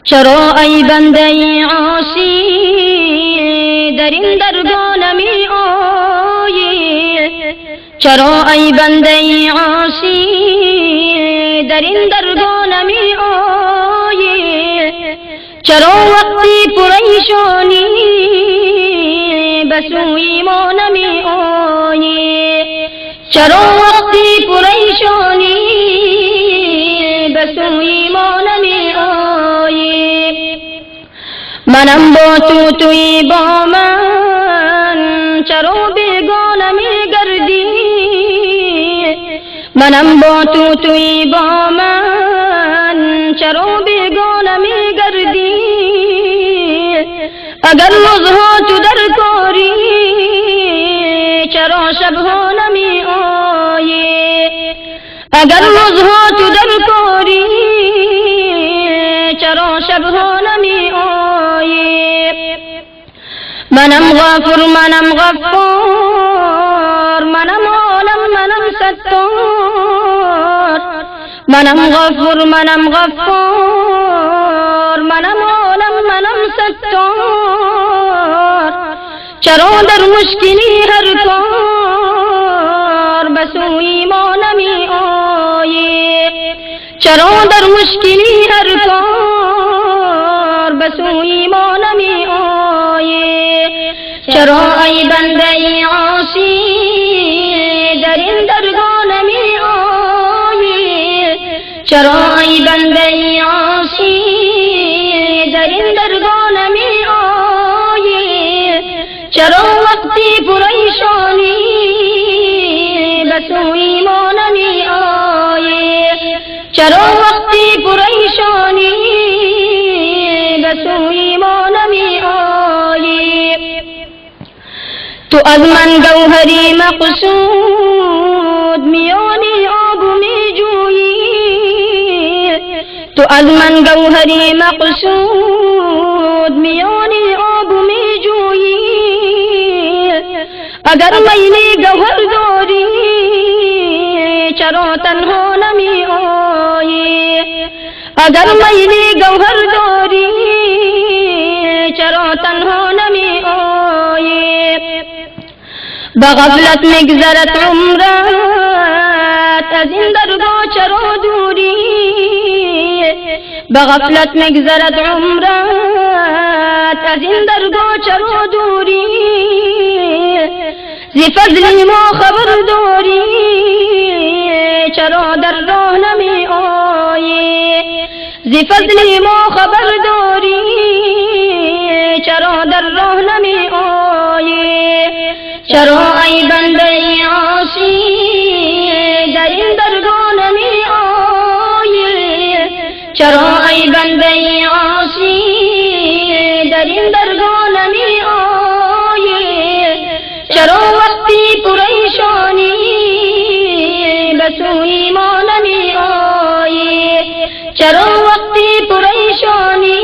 چرا ای بنده عاصی در این درگاه نمی آیی؟ چرا ای بنده عاصی در این درگاه نمی آیی؟ چرا وقتی پریشانی به سوی ما نمی آیی؟ چرا وقتی پریشانی به سوی ما نمی آیی؟ منم با تو توی با من، چرا بیگانه می گردی؟ منم با تو توی با من، چرا بیگانه می گردی؟ اگر روزها تو در کاری، چرا شبها نمی آیی؟ اگر روزها تو در کاری، چرا شبها نمی آیی؟ منم غافر منم غفار، منم عالم منم ستار. منم غافر منم غفار، منم عالم منم ستار. چرا در مشکلی هر کار به سوی ما نمی آیی؟ چرا در مشکلی هر کار به سوی ما نمی آیی؟ چرا ای بنده عاصی در این درگاه نمی آیی؟ چرا ای بنده عاصی در این درگاه نمی آیی؟ چرا وقتی پریشانی به سوی ما نمی آیی؟ چرا وقتی پریشانی به سوی ما نمی آیی؟ تو از من گوهری مقصود میانی آب می جویی. تو از من گوهری مقصود میانی آب می جویی. اگر میلی گوهر داری، چرا تنها نمی آیی؟ اگر میلی گوهر داری، چرا تنها نمی آیی؟ به غفلت میگذرد عمرت، از این درگاه چرا دوری؟ به غفلت میگذرد عمرت، از این درگاه چرا دوری؟ ز فضل ما خبر داری، چرا در راه نمی آیی؟ ز فضل ما خبر داری، چرا در راه نمی آیی؟ چرا ای بنده عاصی در این درگاه نمی آیی؟ چرا ای بنده عاصی در این درگاه نمی آیی؟ چرا وقتی پریشانی به سوی ما نمی آیی؟ چرا وقتی پریشانی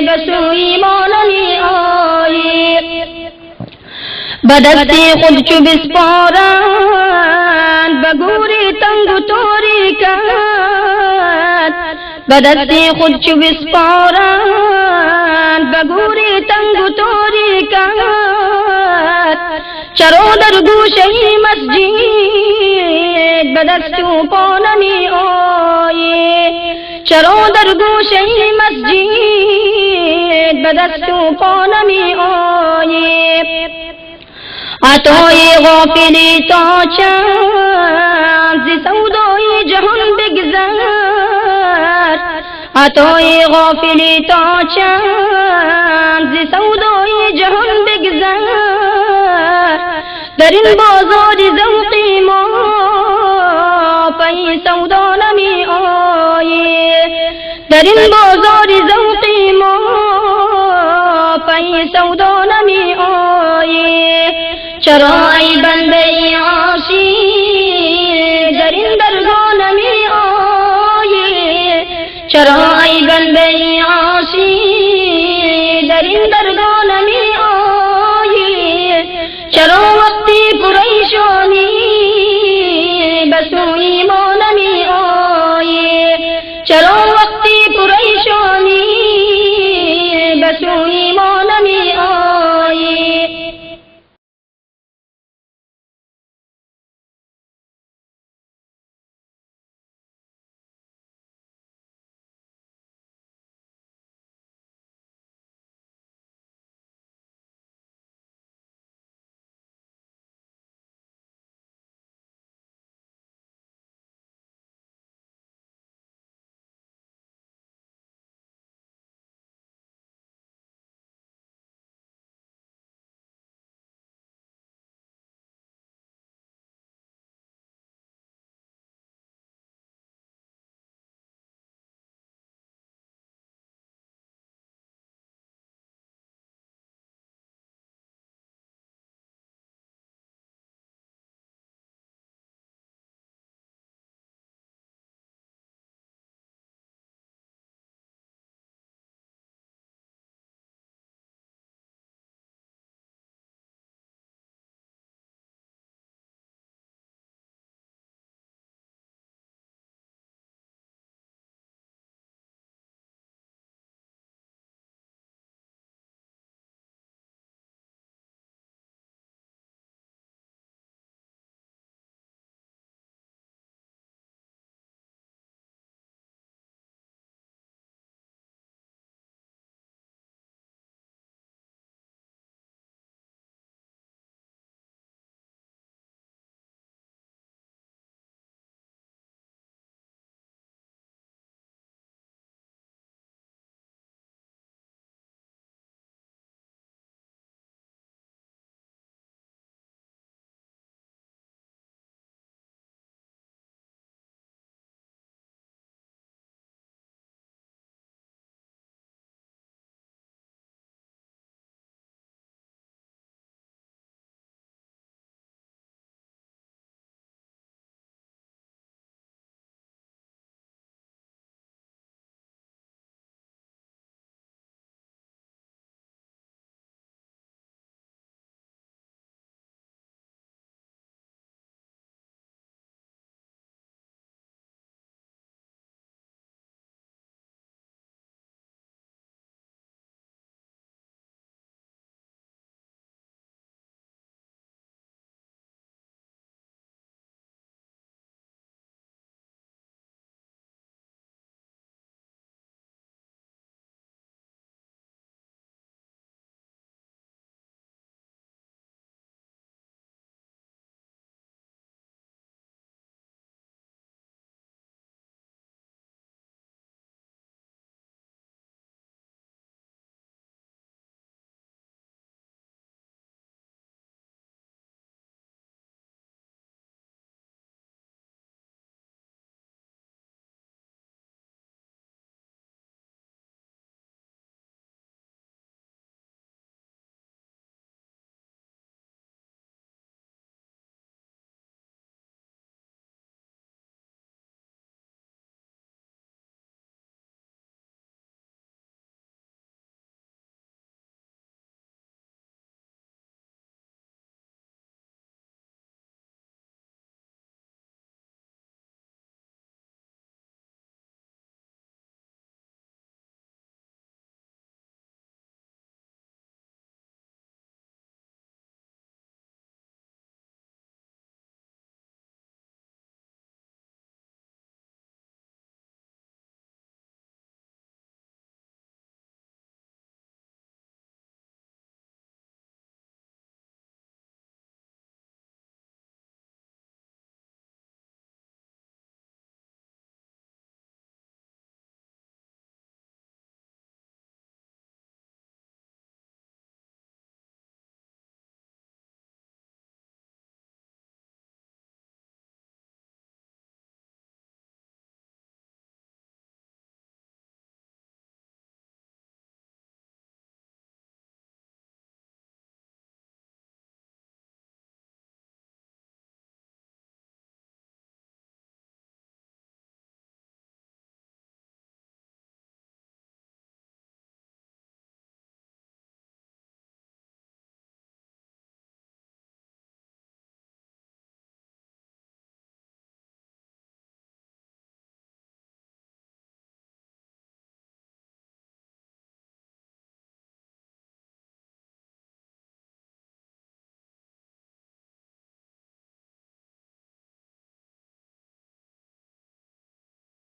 به سوی ما نمی آیی؟ به دستی خود چو بسپارند به گوری تنگ و تاریکت. به دستی خود چو بسپارند به گوری تنگ و تاریکت. چرا در گوشه مسجد به دست و پا نمی آیی؟ چرا در گوشه مسجد به دست و پا نمی آیی؟ عطای غافلی تا چند ز سودای جهان بگذر. عطای غافلی تا چند ز سودای جهان بگذر. در این بازار ذوقی ما پی سودا نمی آیی؟ در این بازار ذوقی ما پی سودا نمی آیی؟ چرا ای بنده عاصی در این درگاه نمی آیی؟ چرا ای بنده عاصی در این درگاه